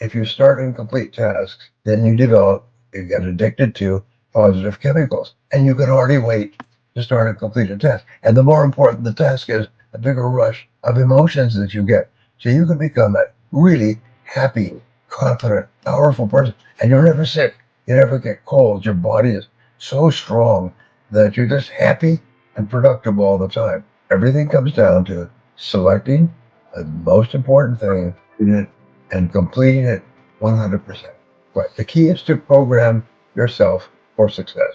If you start incomplete tasks, then you get addicted to positive chemicals, and you can hardly wait to start and complete a task. And the more important the task is, the bigger rush of emotions that you get. So you can become a really happy, confident, powerful person, and you're never sick. You never get cold. Your body is so strong that you're just happy and productive all the time. Everything comes down to selecting the most important thing and completing it 100%. Right. The key is to program yourself for success.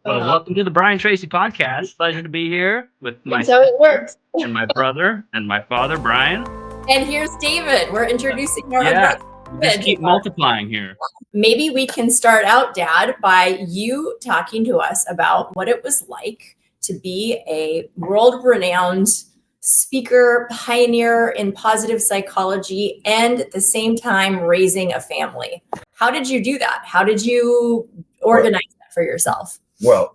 Well, welcome to the Brian Tracy podcast. Pleasure to be here with my That's how it works. and my brother and my father, Brian. And here's David. We're introducing our Yeah, brother. just David. keep multiplying here. Maybe we can start out, Dad, by you talking to us about what it was like to be a world-renowned speaker, pioneer in positive psychology, and at the same time raising a family. How did you do that? How did you organize that for yourself? Well,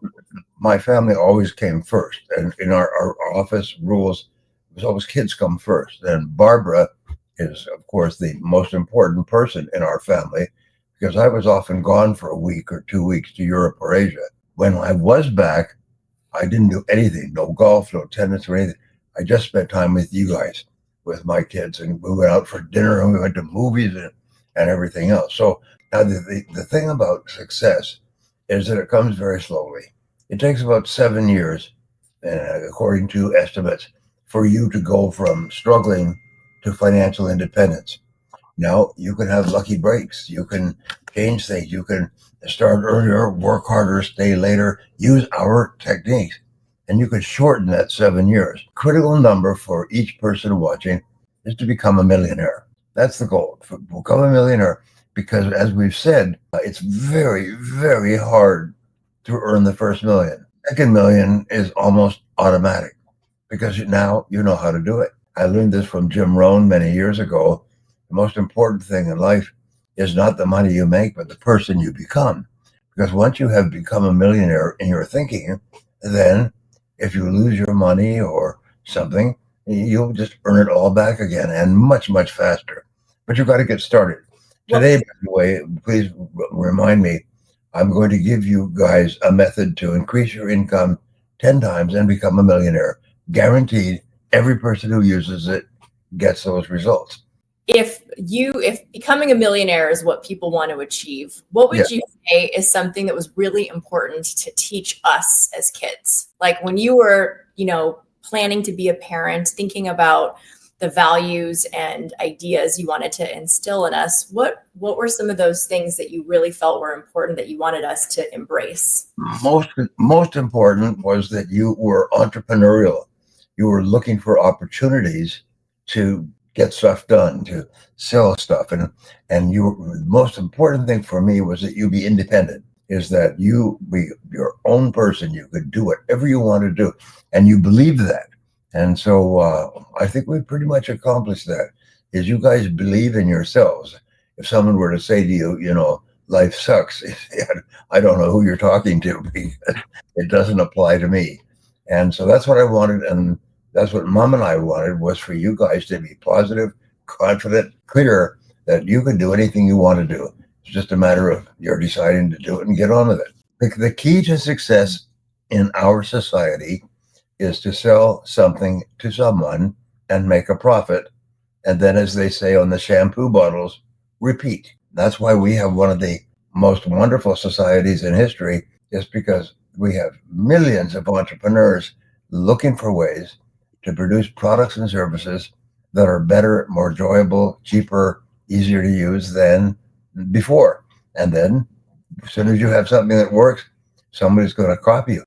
my family always came first, and in our office rules, it was always kids come first. And Barbara is, of course, the most important person in our family because I was often gone for a week or 2 weeks to Europe or Asia. When I was back, I didn't do anything, no golf, no tennis or anything. I just spent time with you guys, with my kids, and we went out for dinner and we went to movies and everything else. So now the thing about success is that it comes very slowly. It takes about 7 years, according to estimates, for you to go from struggling to financial independence. Now, you can have lucky breaks. You can change things. You can start earlier, work harder, stay later, use our techniques, and you could shorten that 7 years. Critical number for each person watching is to become a millionaire. That's the goal. Become a millionaire because, as we've said, it's very, very hard to earn the first million. Second million is almost automatic because now you know how to do it. I learned this from Jim Rohn many years ago. The most important thing in life is not the money you make, but the person you become. Because once you have become a millionaire in your thinking, then if you lose your money or something, you'll just earn it all back again and much, much faster. But you've got to get started. Today, by the way, please remind me, I'm going to give you guys a method to increase your income 10 times and become a millionaire. Guaranteed, every person who uses it gets those results. If becoming a millionaire is what people want to achieve, what would you say is something that was really important to teach us as kids? Like when you were, planning to be a parent, thinking about the values and ideas you wanted to instill in us, what were some of those things that you really felt were important that you wanted us to embrace? Most important was that you were entrepreneurial. You were looking for opportunities to get stuff done, to sell stuff, and the most important thing for me was that you be independent. Is that you be your own person? You could do whatever you want to do, and you believe that. And so I think we pretty much accomplished that. Is you guys believe in yourselves. If someone were to say to you, life sucks, I don't know who you're talking to because it doesn't apply to me. And so that's what I wanted, and that's what Mom and I wanted, was for you guys to be positive, confident, clear that you can do anything you want to do. It's just a matter of you're deciding to do it and get on with it. The key to success in our society is to sell something to someone and make a profit. And then, as they say on the shampoo bottles, repeat. That's why we have one of the most wonderful societies in history, is because we have millions of entrepreneurs looking for ways to produce products and services that are better, more enjoyable, cheaper, easier to use than before. And then as soon as you have something that works, somebody's going to copy you.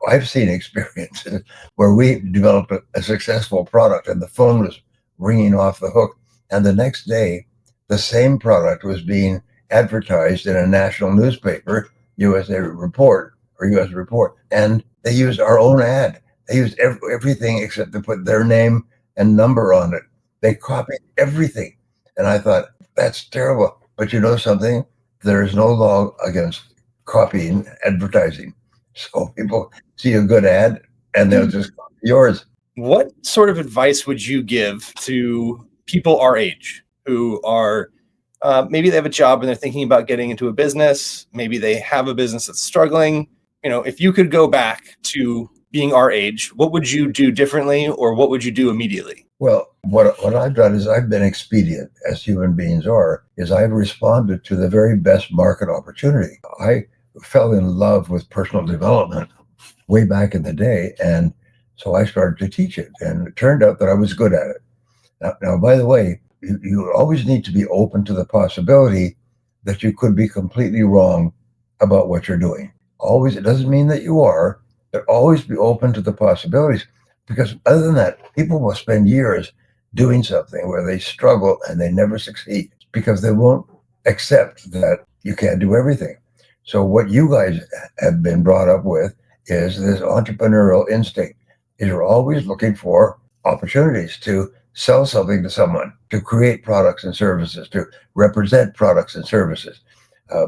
I've seen experiences where we developed a successful product and the phone was ringing off the hook. And the next day, the same product was being advertised in a national newspaper, USA Report or US Report. And they used our own ad. They used everything except to put their name and number on it. They copied everything. And I thought, that's terrible. But you know something? There is no law against copying advertising. So people see a good ad, and they'll just copy yours. What sort of advice would you give to people our age who are maybe they have a job and they're thinking about getting into a business? Maybe they have a business that's struggling. If you could go back to being our age, what would you do differently, or what would you do immediately? Well, what I've done is I've been expedient, as human beings are, is I've responded to the very best market opportunity. I fell in love with personal development way back in the day, and so I started to teach it, and it turned out that I was good at it. Now by the way, you always need to be open to the possibility that you could be completely wrong about what you're doing. Always, it doesn't mean that you are, but always be open to the possibilities. Because other than that, people will spend years doing something where they struggle and they never succeed because they won't accept that you can't do everything. So what you guys have been brought up with is this entrepreneurial instinct. You're always looking for opportunities to sell something to someone, to create products and services, to represent products and services.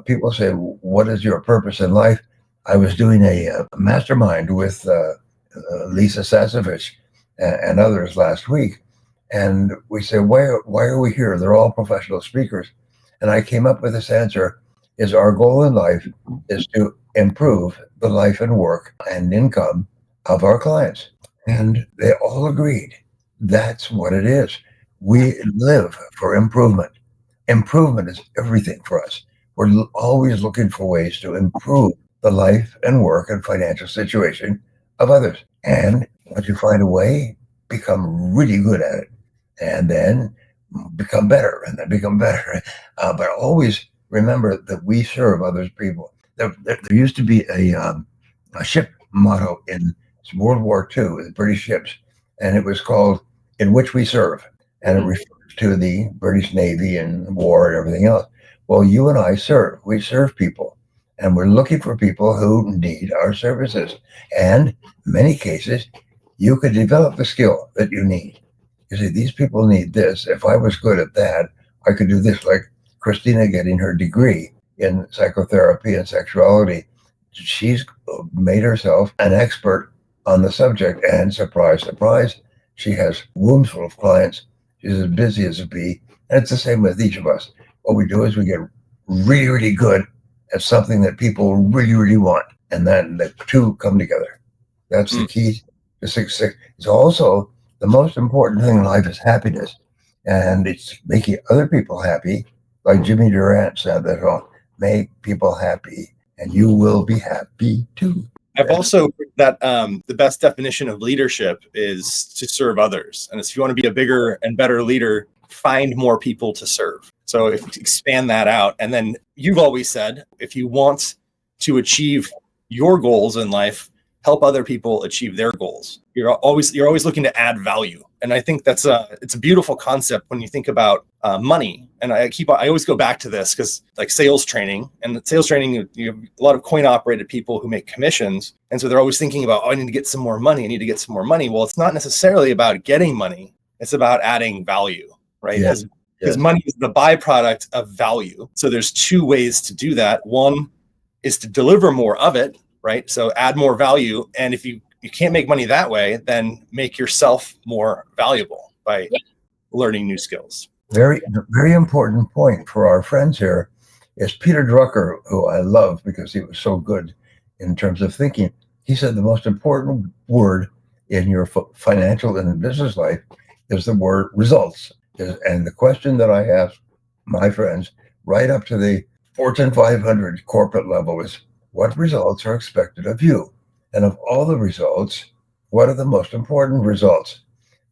People say, what is your purpose in life? I was doing a mastermind with Lisa Sasevich and others last week. And we said, why are we here? They're all professional speakers. And I came up with this answer: is our goal in life is to improve the life and work and income of our clients. And they all agreed. That's what it is. We live for improvement. Improvement is everything for us. We're always looking for ways to improve the life and work and financial situation of others. And once you find a way, become really good at it, and then become better, and then become better. But always remember that we serve other people. There used to be a ship motto in World War II, the British ships, and it was called "In Which We Serve," and it refers to the British Navy and war and everything else. Well, you and I serve. We serve people, and we're looking for people who need our services. And in many cases, you could develop the skill that you need. You say, these people need this. If I was good at that, I could do this. Like Christina getting her degree in psychotherapy and sexuality. She's made herself an expert on the subject, and surprise, surprise, she has rooms full of clients. She's as busy as a bee. And it's the same with each of us. What we do is we get really, really good at something that people really, really want. And then the two come together. That's the key to success. It's also the most important thing in life is happiness. And it's making other people happy. Like Jimmy Durant said, that make people happy and you will be happy too. I've also heard that the best definition of leadership is to serve others. And if you want to be a bigger and better leader, find more people to serve. So if you expand that out, and then you've always said, if you want to achieve your goals in life, help other people achieve their goals. You're always looking to add value. And I think it's a beautiful concept when you think about money. And I always go back to this because like sales training, you have a lot of coin operated people who make commissions. And so they're always thinking about, I need to get some more money. Well, it's not necessarily about getting money. It's about adding value, right? Yes. Because money is the byproduct of value. So there's two ways to do that. One is to deliver more of it, right? So add more value. And if you can't make money that way, then make yourself more valuable by learning new skills. Very, very important point for our friends here is Peter Drucker, who I love because he was so good in terms of thinking. He said the most important word in your financial and business life is the word results. And the question that I ask my friends right up to the Fortune 500 corporate level is, what results are expected of you? And of all the results, what are the most important results?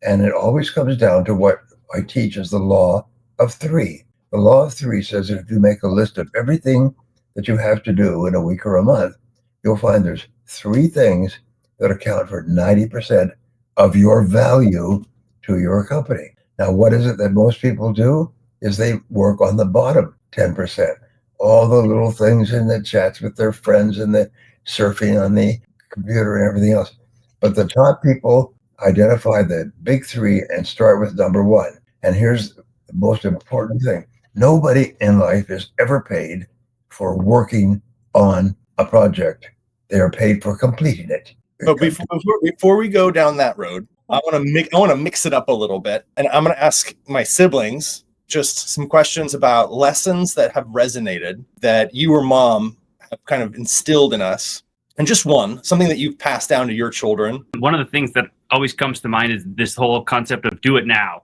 And it always comes down to what I teach is the law of three. The law of three says that if you make a list of everything that you have to do in a week or a month, you'll find there's three things that account for 90% of your value to your company. Now, what is it that most people do? Is they work on the bottom 10%. All the little things in the chats with their friends and the surfing on the computer and everything else. But the top people identify the big three and start with number one. And here's the most important thing. Nobody in life is ever paid for working on a project. They are paid for completing it. But before we go down that road, I want to mix it up a little bit, and I'm going to ask my siblings just some questions about lessons that have resonated that you or mom have kind of instilled in us, and just something that you've passed down to your children. One of the things that always comes to mind is this whole concept of do it now,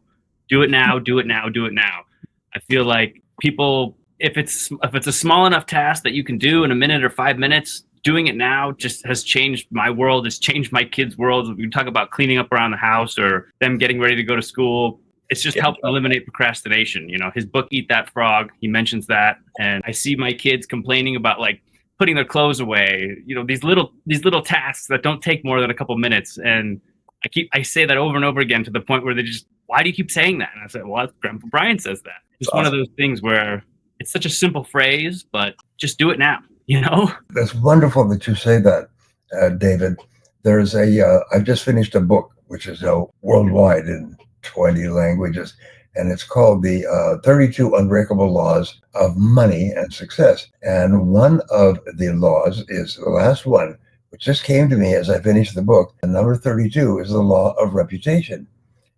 do it now, do it now, do it now. I feel like people, if it's a small enough task that you can do in a minute or 5 minutes, doing it now just has changed my world. It's changed my kids' world. We talk about cleaning up around the house or them getting ready to go to school. It's just helped eliminate procrastination. You know, his book, Eat That Frog, he mentions that. And I see my kids complaining about like putting their clothes away, you know, these little tasks that don't take more than a couple minutes. And I say that over and over again to the point where they just, why do you keep saying that? And I said, well, Grandpa Brian says that. It's awesome. One of those things where it's such a simple phrase, but just do it now. You know, that's wonderful that you say that, David. There's I've just finished a book which is worldwide in 20 languages, and it's called the 32 Unbreakable Laws of Money and Success. And one of the laws is the last one, which just came to me as I finished the book. And number 32 is the law of reputation.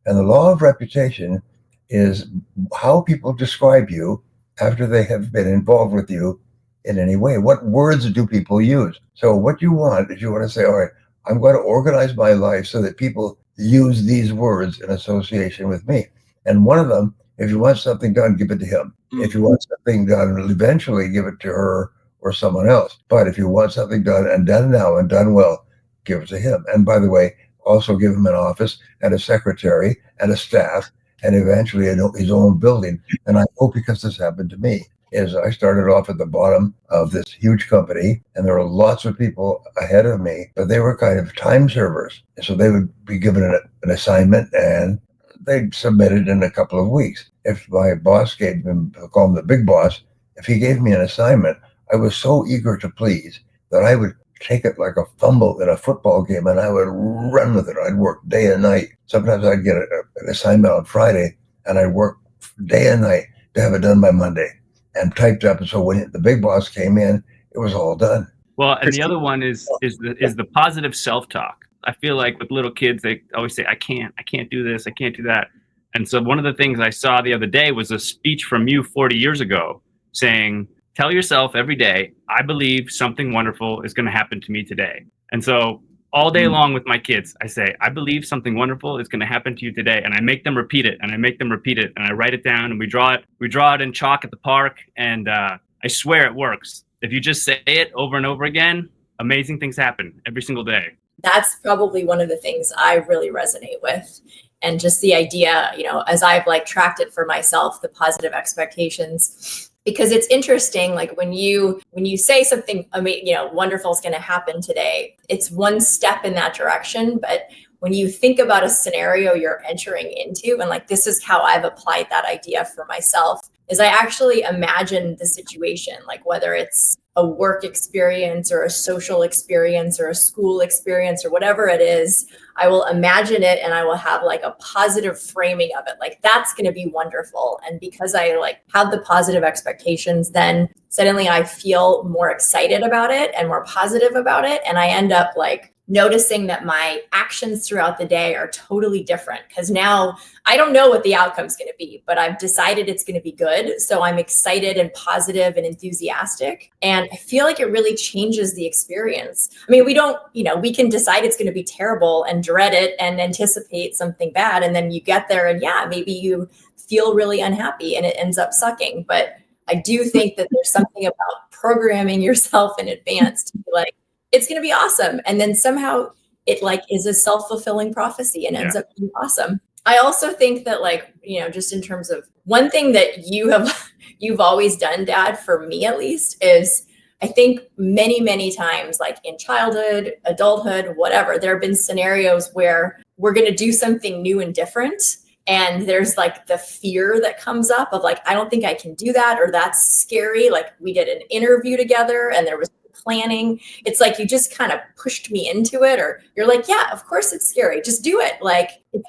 And the law of reputation is how people describe you after they have been involved with you in any way. What words do people use? So what you want is you want to say, all right, I'm going to organize my life so that people use these words in association with me. And one of them, if you want something done, give it to him. If you want something done, eventually give it to her or someone else. But if you want something done and done now and done well, give it to him. And by the way, also give him an office and a secretary and a staff and eventually his own building. And I hope, because this happened to me, is I started off at the bottom of this huge company, and there were lots of people ahead of me, but they were kind of time servers. So they would be given an assignment and they'd submit it in a couple of weeks. If my boss gave him, I'll call him the big boss, if he gave me an assignment, I was so eager to please that I would take it like a fumble in a football game and I would run with it. I'd work day and night. Sometimes I'd get an assignment on Friday and I'd work day and night to have it done by Monday and typed up. And so when the big boss came in, it was all done. Well, and the other one is the positive self-talk. I feel like with little kids, they always say, I can't do this, I can't do that. And so one of the things I saw the other day was a speech from you 40 years ago saying, tell yourself every day, I believe something wonderful is going to happen to me today. And so all day long with my kids, I say, I believe something wonderful is going to happen to you today. And I make them repeat it, and I make them repeat it, and I write it down, and we draw it in chalk at the park. And I swear it works. If you just say it over and over again, amazing things happen every single day. That's probably one of the things I really resonate with. And just the idea, as I've tracked it for myself, the positive expectations, because it's interesting, like when you say something, wonderful is going to happen today, it's one step in that direction. But when you think about a scenario you're entering into, and this is how I've applied that idea for myself, is I actually imagine the situation, whether it's a work experience or a social experience or a school experience or whatever it is, I will imagine it and I will have a positive framing of it. That's going to be wonderful. And because I have the positive expectations, then suddenly I feel more excited about it and more positive about it. And I end up noticing that my actions throughout the day are totally different, because now I don't know what the outcome's going to be, but I've decided it's going to be good. So I'm excited and positive and enthusiastic. And I feel like it really changes the experience. I mean, we can decide it's going to be terrible and dread it and anticipate something bad. And then you get there and maybe you feel really unhappy and it ends up sucking. But I do think that there's something about programming yourself in advance to be it's going to be awesome. And then somehow it is a self-fulfilling prophecy and ends up being awesome. I also think that just in terms of one thing that you've always done, Dad, for me at least, is I think many, many times, in childhood, adulthood, whatever, there have been scenarios where we're going to do something new and different. And there's the fear that comes up of I don't think I can do that, or that's scary. We did an interview together and there was planning. It's you just kind of pushed me into it, or you're yeah, of course it's scary. Just do it.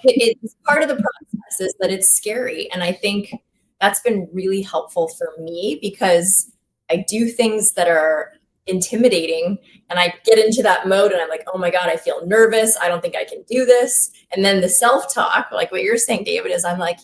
It's part of the process is that it's scary. And I think that's been really helpful for me, because I do things that are intimidating. And I get into that mode and I'm like, oh my God, I feel nervous. I don't think I can do this. And then the self-talk, like what you're saying, David, is I'm like,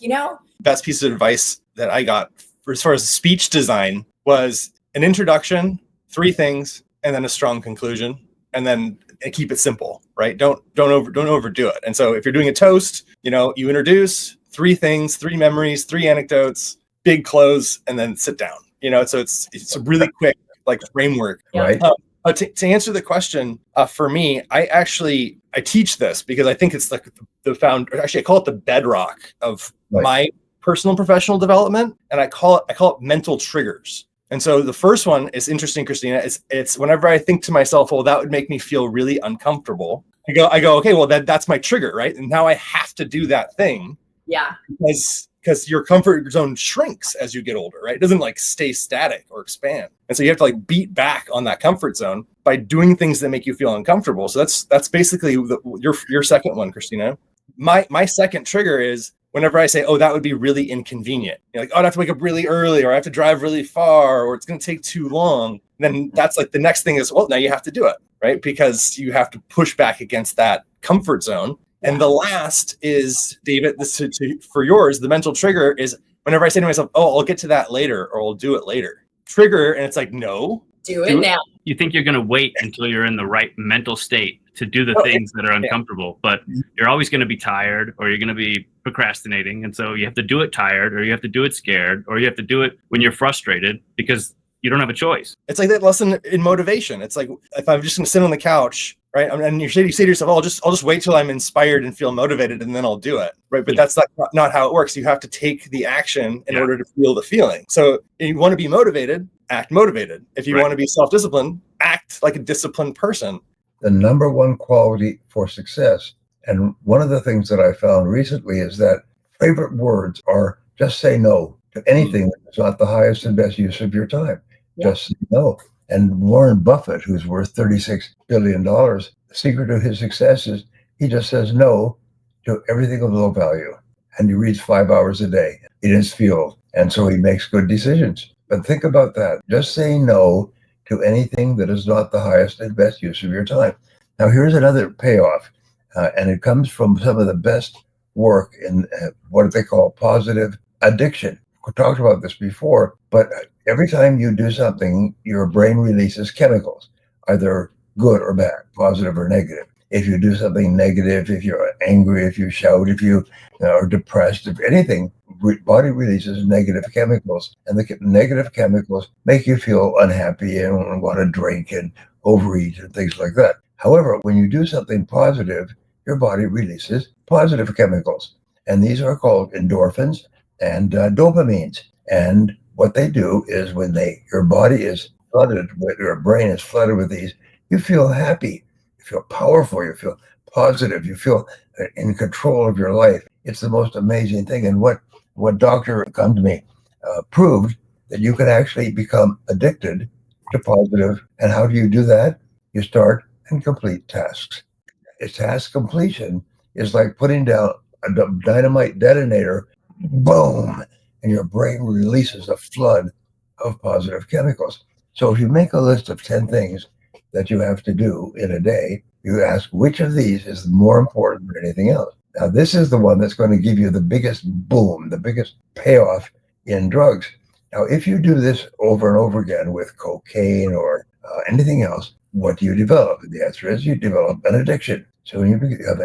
best piece of advice that I got as far as speech design was an introduction, 3 things, and then a strong conclusion, and then keep it simple, right? Don't overdo it. And so if you're doing a toast, you introduce 3 things, 3 memories, 3 anecdotes, big close, and then sit down. So it's a really quick framework. Right. To answer the question, for me, I teach this because I think it's like actually I call it the bedrock of my personal and professional development. And I call it mental triggers. And so the first one is interesting, Christina. It's whenever I think to myself, well, that would make me feel really uncomfortable. I go, okay, well, that's my trigger, right? And now I have to do that thing. Yeah. Because your comfort zone shrinks as you get older, right? It doesn't stay static or expand. And so you have to beat back on that comfort zone by doing things that make you feel uncomfortable. So that's basically your second one, Christina. My second trigger is whenever I say, oh, that would be really inconvenient. You're like, oh, I have to wake up really early, or I have to drive really far, or it's going to take too long. Then that's the next thing is, well, now you have to do it, right? Because you have to push back against that comfort zone. And the last is, David, for yours, the mental trigger is whenever I say to myself, oh, I'll get to that later, or I'll do it later. Trigger, and it's like, no. Do it now. You think you're going to wait until you're in the right mental state to do the things that are uncomfortable, but you're always going to be tired, or you're going to be procrastinating. And so you have to do it tired, or you have to do it scared, or you have to do it when you're frustrated because you don't have a choice. It's like that lesson in motivation. It's like, if I'm just going to sit on the couch, right? And you say to yourself, oh, I'll just wait till I'm inspired and feel motivated, and then I'll do it, right? But that's not how it works. You have to take the action in order to feel the feeling. So if you want to be motivated, act motivated. If you want to be self-disciplined, act like a disciplined person. The number one quality for success, and one of the things that I found recently is that favorite words are just say no to anything that's not the highest and best use of your time. Yeah. Just say no. And Warren Buffett, who's worth $36 billion, the secret of his success is he just says no to everything of low value. And he reads 5 hours a day in his field. And so he makes good decisions. But think about that. Just say no to anything that is not the highest and best use of your time. Now, here's another payoff. And it comes from some of the best work in what they call positive addiction. We talked about this before, but every time you do something, your brain releases chemicals, either good or bad, positive or negative. If you do something negative, if you're angry, if you shout, if you are depressed, if anything, body releases negative chemicals. And the negative chemicals make you feel unhappy and want to drink and overeat and things like that. However, when you do something positive, your body releases positive chemicals. And these are called endorphins and dopamines. And what they do is when your body is flooded, your brain is flooded with these, you feel happy, you feel powerful, you feel positive, you feel in control of your life. It's the most amazing thing. And what Dr. come to me proved that you can actually become addicted to positive. And how do you do that? You start and complete tasks. Task completion is like putting down a dynamite detonator, boom, and your brain releases a flood of positive chemicals. So if you make a list of 10 things that you have to do in a day, you ask which of these is more important than anything else. Now, this is the one that's going to give you the biggest boom, the biggest payoff in drugs. Now, if you do this over and over again with cocaine or anything else, what do you develop? The answer is you develop an addiction. So you have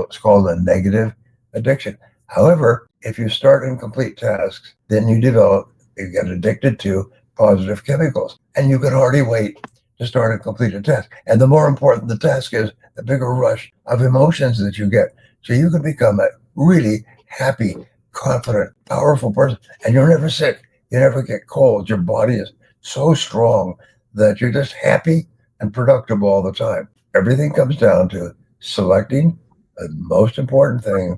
it's called a negative addiction. However, if you start and complete tasks, then you get addicted to positive chemicals. And you can hardly wait to start and complete a task. And the more important the task is, the bigger rush of emotions that you get. So you can become a really happy, confident, powerful person. And you're never sick. You never get cold. Your body is so strong that you're just happy and productive all the time. Everything comes down to selecting the most important thing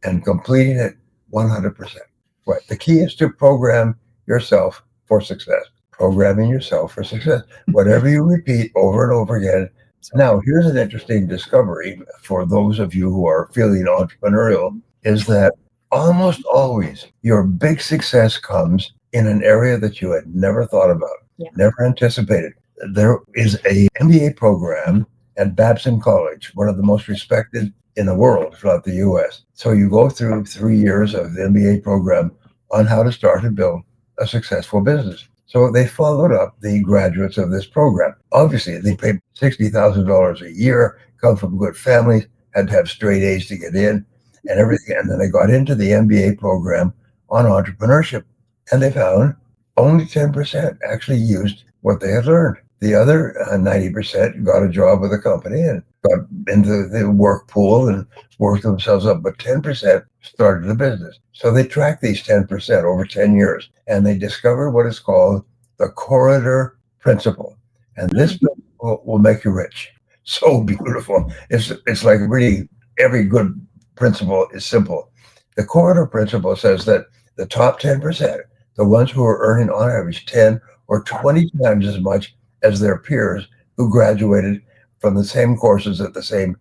and completing it 100%. Right. The key is to program yourself for success. Programming yourself for success. Whatever you repeat over and over again. Now, here's an interesting discovery for those of you who are feeling entrepreneurial, is that almost always your big success comes in an area that you had never thought about, never anticipated. there is a MBA program at Babson College, one of the most respected in the world, if not the US. So you go through 3 years of the MBA program on how to start and build a successful business. So they followed up the graduates of this program. Obviously, they paid $60,000 a year, come from good families, had to have straight A's to get in and everything. And then they got into the MBA program on entrepreneurship. And they found only 10% actually used what they had learned. The other 90% got a job with a company and got into the work pool and worked themselves up, but 10% started a business. So they tracked these 10% over 10 years, and they discovered what is called the corridor principle. And this will make you rich. So beautiful. It's like really every good principle is simple. The corridor principle says that the top 10%, the ones who are earning on average 10 or 20 times as much as their peers who graduated from the same courses at the same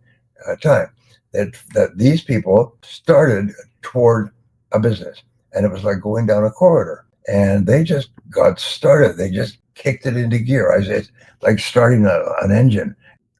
time, that these people started toward a business, and it was like going down a corridor, and they just got started. They just kicked it into gear. I say it's like starting an engine,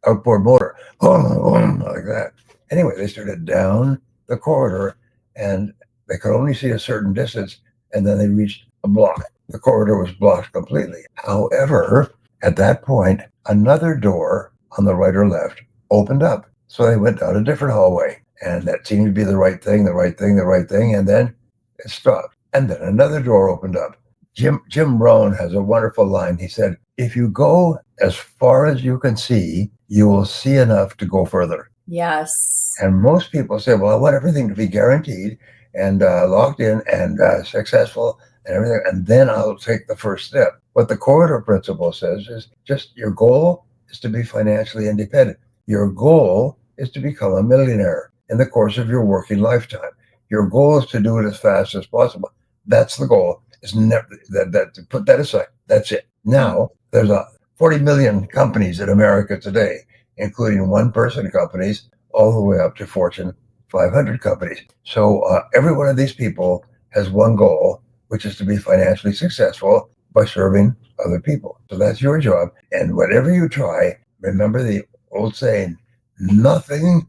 outboard motor, like that. Anyway, they started down the corridor, and they could only see a certain distance, and then they reached a block. The corridor was blocked completely. However, at that point, another door on the right or left opened up. So they went down a different hallway, and that seemed to be the right thing, and then it stopped. And then another door opened up. Jim Rohn has a wonderful line. He said, if you go as far as you can see, you will see enough to go further. Yes. And most people say, well, I want everything to be guaranteed and locked in and successful and everything, and then I'll take the first step. What the corridor principle says is just your goal is to be financially independent. Your goal is to become a millionaire in the course of your working lifetime. Your goal is to do it as fast as possible. That's the goal. It's never that to put that aside. That's it. Now there's 40 million companies in America today, including one-person companies all the way up to Fortune 500 companies. So every one of these people has one goal, which is to be financially successful by serving other people. So that's your job. And whatever you try, remember the old saying, nothing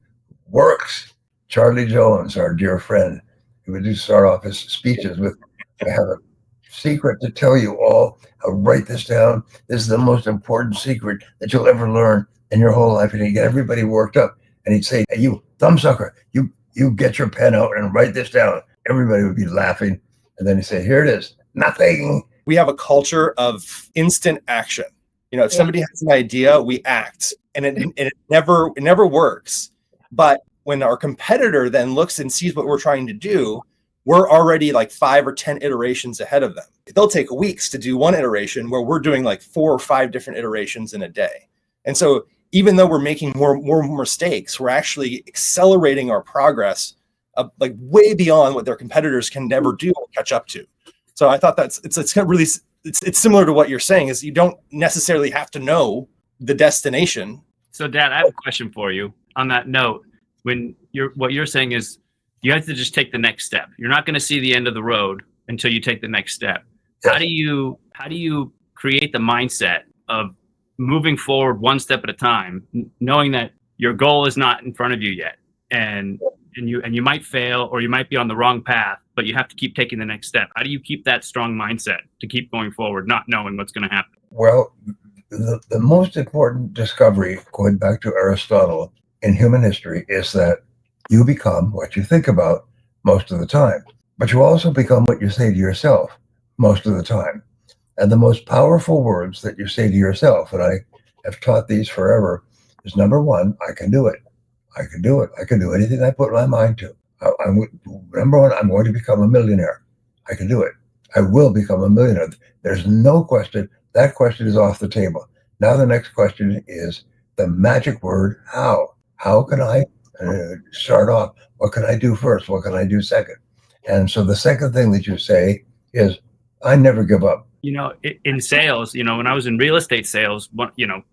works. Charlie Jones, our dear friend, he would start off his speeches with, I have a secret to tell you all. I'll write this down. This is the most important secret that you'll ever learn in your whole life. And he'd get everybody worked up. And he'd say, hey, you thumbsucker, you get your pen out and write this down. Everybody would be laughing. And then he'd say, here it is, nothing. We have a culture of instant action. You know, if somebody has an idea, we act, and it never works. But when our competitor then looks and sees what we're trying to do, we're already like 5 or 10 iterations ahead of them. They'll take weeks to do one iteration where we're doing like 4 or 5 different iterations in a day. And so even though we're making more mistakes, we're actually accelerating our progress like way beyond what their competitors can never do or catch up to. So I thought it's similar to what you're saying, is you don't necessarily have to know the destination. So Dad, I have a question for you on that note. What you're saying is you have to just take the next step. You're not going to see the end of the road until you take the next step. Yes. How do you create the mindset of moving forward one step at a time, knowing that your goal is not in front of you yet, and you might fail or you might be on the wrong path, but you have to keep taking the next step? How do you keep that strong mindset to keep going forward, not knowing what's going to happen? Well, the most important discovery, going back to Aristotle, in human history is that you become what you think about most of the time, but you also become what you say to yourself most of the time. And the most powerful words that you say to yourself, and I have taught these forever, is number one, I can do it. I can do it. I can do anything I put my mind to. Number one, I'm going to become a millionaire. I can do it. I will become a millionaire. There's no question. That question is off the table. Now the next question is the magic word, how? How can I start off? What can I do first? What can I do second? And so the second thing that you say is, I never give up. You know, in sales, when I was in real estate sales,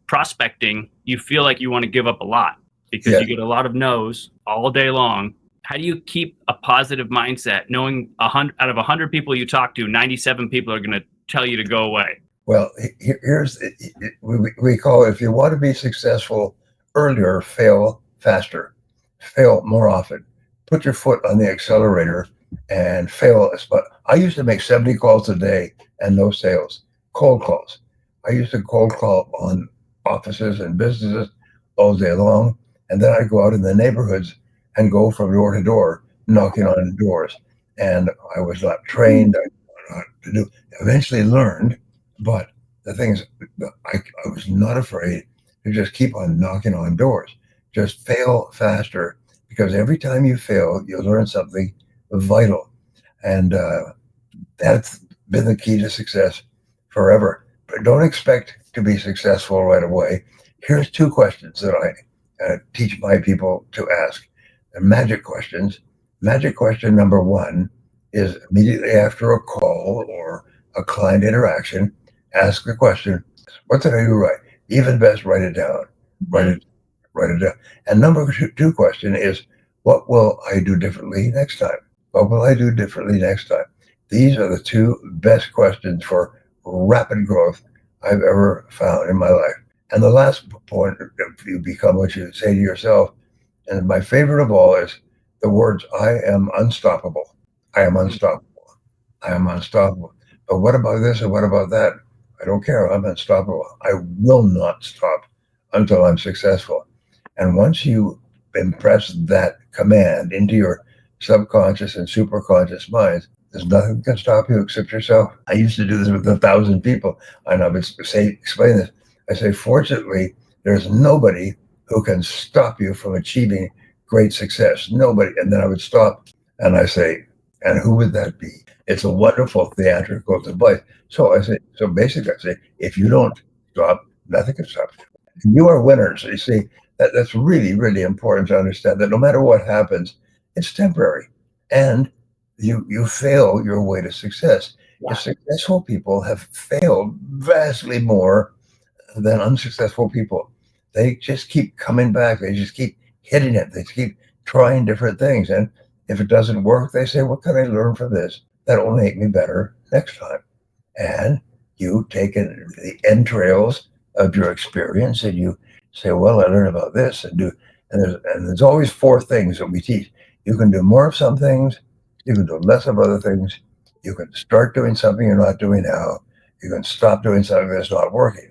prospecting, you feel like you want to give up a lot because Yes. you get a lot of no's all day long. How do you keep a positive mindset knowing out of 100 people you talk to, 97 people are going to tell you to go away? Well, here's we call it, if you want to be successful earlier, fail faster, fail more often. Put your foot on the accelerator and fail. But I used to make 70 calls a day and no sales, cold calls. I used to cold call on offices and businesses all day long. And then I'd go out in the neighborhoods and go from door to door, knocking on doors. And I was not trained. I didn't know how to do. Eventually learned, but the thing is, I was not afraid to just keep on knocking on doors. Just fail faster, because every time you fail, you learn something vital. And that's been the key to success forever. But don't expect to be successful right away. Here's two questions that I teach my people to ask. They're magic questions. Magic question number one is immediately after a call or a client interaction, ask the question, what did I do right? Even best, write it down. Write it down. And number two question is, what will I do differently next time? What will I do differently next time? These are the two best questions for rapid growth I've ever found in my life. And the last point, if you become what you say to yourself, and my favorite of all is the words, I am unstoppable. I am unstoppable. I am unstoppable. But what about this and what about that? I don't care. I'm unstoppable. I will not stop until I'm successful. And once you impress that command into your subconscious and superconscious minds, there's nothing that can stop you except yourself. I used to do this with 1,000 people, and I would explain this. I say, fortunately, there's nobody who can stop you from achieving great success. Nobody. And then I would stop and I say, and who would that be? It's a wonderful theatrical device. So I say, so basically I say, if you don't stop, nothing can stop you. You are winners. You see, that's really, really important to understand that no matter what happens, it's temporary. And you fail your way to success. Yeah. Successful people have failed vastly more than unsuccessful people. They just keep coming back. They just keep hitting it. They keep trying different things. And if it doesn't work, they say, what can I learn from this? That will make me better next time. And you take in the entrails of your experience and you say, well, I learned about this and there's always four things that we teach. You can do more of some things. You can do less of other things. You can start doing something you're not doing now. You can stop doing something that's not working.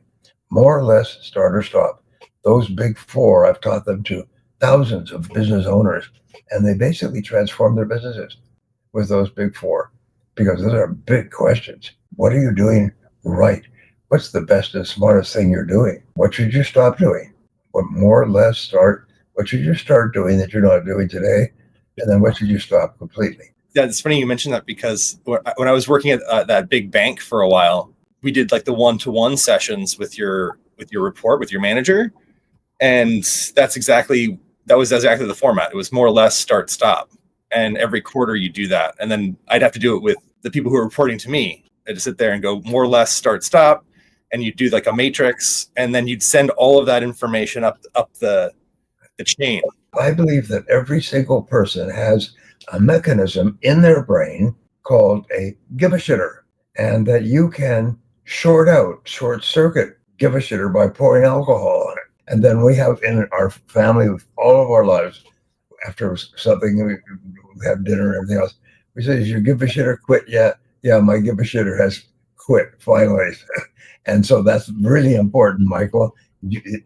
More or less, start or stop. Those big four, I've taught them to thousands of business owners, and they basically transform their businesses with those big four, because those are big questions. What are you doing right? What's the best and smartest thing you're doing? What should you stop doing? What more or less start? What should you start doing that you're not doing today? And then what should you stop completely? Yeah, it's funny you mentioned that, because when I was working at that big bank for a while, we did like the one-to-one sessions with your report with your manager, and that was exactly the format. It was more or less start stop, and every quarter you do that, and then I'd have to do it with the people who are reporting to me. I'd just sit there and go more or less start stop, and you'd do like a matrix, and then you'd send all of that information up the chain. I believe that every single person has a mechanism in their brain called a give-a-shitter, and that you can short circuit give-a-shitter by pouring alcohol on it. And then we have in our family, all of our lives, after something, we have dinner and everything else, we say, is your give-a-shitter quit yet? Yeah, my give-a-shitter has quit, finally. And so that's really important, Michael.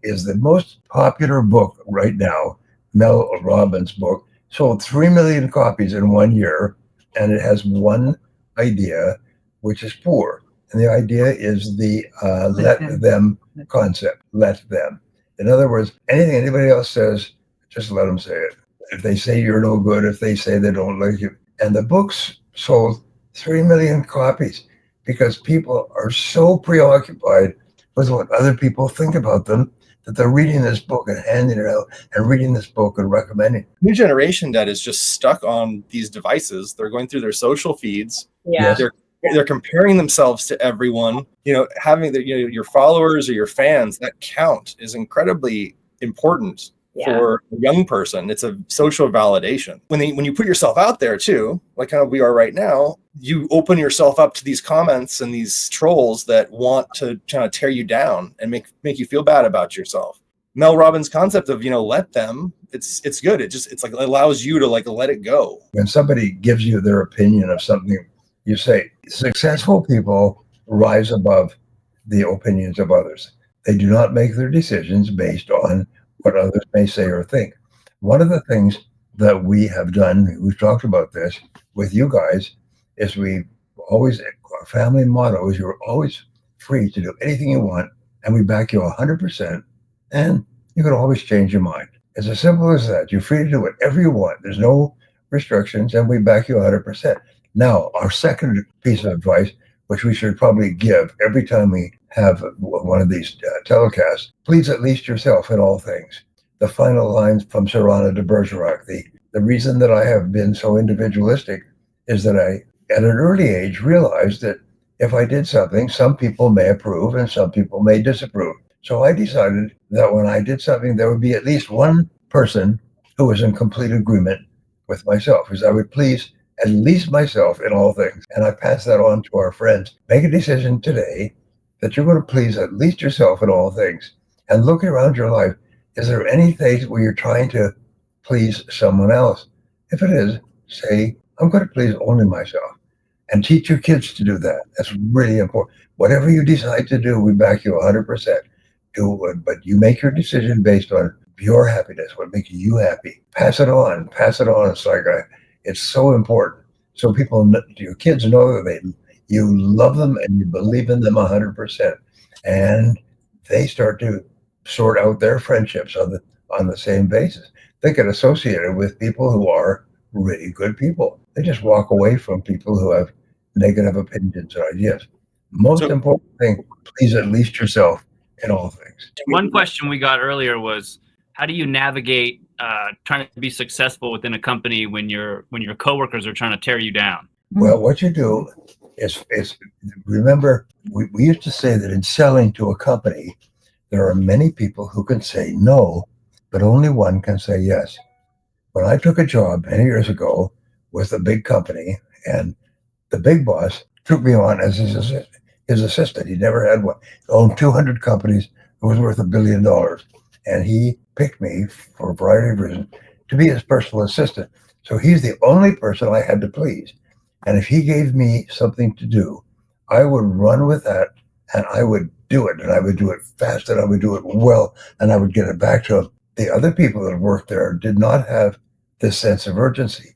Is the most popular book right now, Mel Robbins' book, sold 3 million copies in 1 year, and it has one idea, which is poor. And the idea is the let them concept, let them. In other words, anything anybody else says, just let them say it. If they say you're no good, if they say they don't like you. And the books sold 3 million copies because people are so preoccupied with what other people think about them that they're reading this book and handing it out and reading this book and recommending it. New generation that is just stuck on these devices. They're going through their social feeds. Yeah. They're comparing themselves to everyone. Having your followers or your fans, that count is incredibly important for a young person. It's a social validation. When you put yourself out there too, like kind of we are right now, you open yourself up to these comments and these trolls that want to kind of tear you down and make you feel bad about yourself. Mel Robbins' concept of, let them, it's good. It's like, it allows you to like let it go. When somebody gives you their opinion of something, you say, successful people rise above the opinions of others. They do not make their decisions based on what others may say or think. One of the things that we have done, we've talked about this with you guys, is our family motto is you're always free to do anything you want, and we back you 100%, and you can always change your mind. It's as simple as that. You're free to do whatever you want. There's no restrictions, and we back you 100%. Now, our second piece of advice, which we should probably give every time we have one of these telecasts, please at least yourself in all things. The final lines from Cyrano de Bergerac, the reason that I have been so individualistic is that I, at an early age, realized that if I did something, some people may approve and some people may disapprove. So I decided that when I did something, there would be at least one person who was in complete agreement with myself, because I would please at least myself in all things. And I pass that on to our friends. Make a decision today that you're going to please at least yourself in all things. And look around your life. Is there anything where you're trying to please someone else? If it is, say, I'm going to please only myself. And teach your kids to do that. That's really important. Whatever you decide to do, we back you 100%. Do it, but you make your decision based on your happiness, what makes you happy. Pass it on. It's like it's so important. So your kids know that you love them and you believe in them 100%. And they start to sort out their friendships on the same basis. They get associated with people who are really good people. They just walk away from people who have negative opinions and ideas. Most important thing, please at least yourself in all things. One question we got earlier was, how do you navigate trying to be successful within a company when your coworkers are trying to tear you down? Well, what you do is remember, we used to say that in selling to a company, there are many people who can say no, but only one can say yes. When I took a job many years ago with a big company, and the big boss took me on as his assistant. He never had one. He owned 200 companies. It was worth $1 billion. And he picked me for a variety of reasons to be his personal assistant. So he's the only person I had to please. And if he gave me something to do, I would run with that and I would do it. And I would do it fast and I would do it well and I would get it back to him. The other people that worked there did not have this sense of urgency.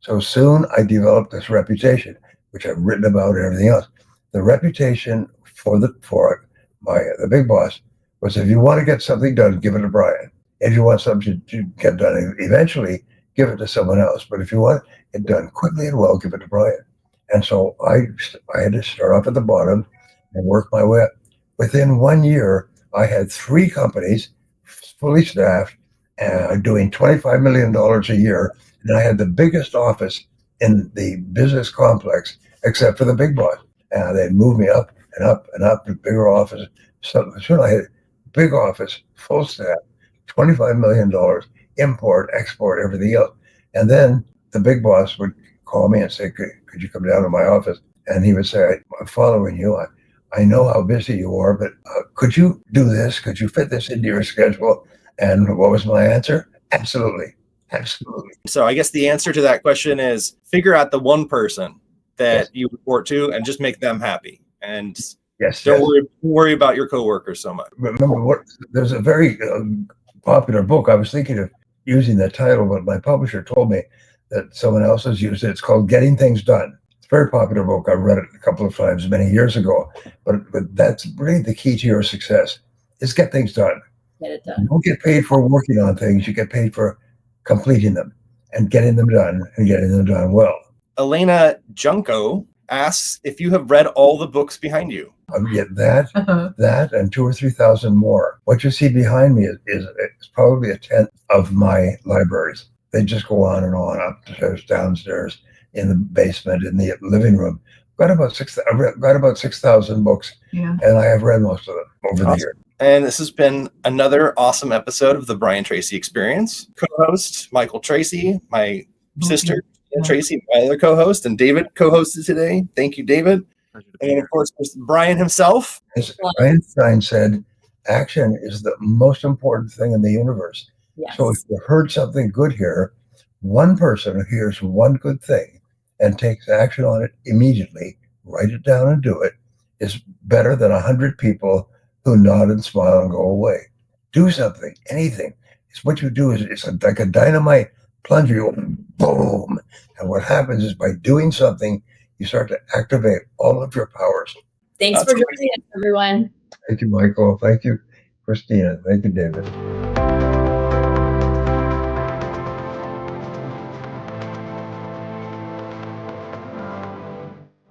So soon I developed this reputation, which I've written about and everything else. The reputation for the big boss was, if you want to get something done, give it to Brian. If you want something to get done eventually, give it to someone else. But if you want it done quickly and well, give it to Brian. And so I had to start off at the bottom and work my way up. Within 1 year, I had 3 companies fully staffed, doing $25 million a year. And I had the biggest office in the business complex, except for the big boss. And they moved me up and up and up to bigger office. So soon I had a big office, full staff, $25 million, import, export, everything else. And then the big boss would call me and say, could you come down to my office? And he would say, I'm following you. I know how busy you are, but could you do this? Could you fit this into your schedule? And what was my answer? Absolutely. Absolutely. So I guess the answer to that question is figure out the one person that you report to and just make them happy. And don't worry about your coworkers so much. Remember, there's a very popular book. I was thinking of using that title, but my publisher told me that someone else has used it. It's called Getting Things Done. It's a very popular book. I read it a couple of times many years ago. But that's really the key to your success, is get things done. Get it done. You don't get paid for working on things. You get paid for completing them and getting them done and getting them done well. Elena Junko asks if you have read all the books behind you. Yet that and 2,000 or 3,000 more. What you see behind me is probably a tenth of my libraries. They just go on and on, upstairs, downstairs, in the basement, in the living room. I've got about 6,000 books, and I have read most of them over the years. And this has been another awesome episode of the Brian Tracy Experience. Co-host Michael Tracy, my sister Tracy, my other co-host, and David co-hosted today. Thank you, David. And of course, there's Brian himself. As Einstein said, action is the most important thing in the universe. Yes. So if you heard something good here, one person who hears one good thing and takes action on it immediately, write it down and do it, is better than 100 people who nod and smile and go away. Do something, anything. It's what you do is it's like a dynamite plunger. You go, boom. And what happens is by doing something, you start to activate all of your powers. Thanks for joining us, everyone. Thank you, Michael. Thank you, Christina. Thank you, David.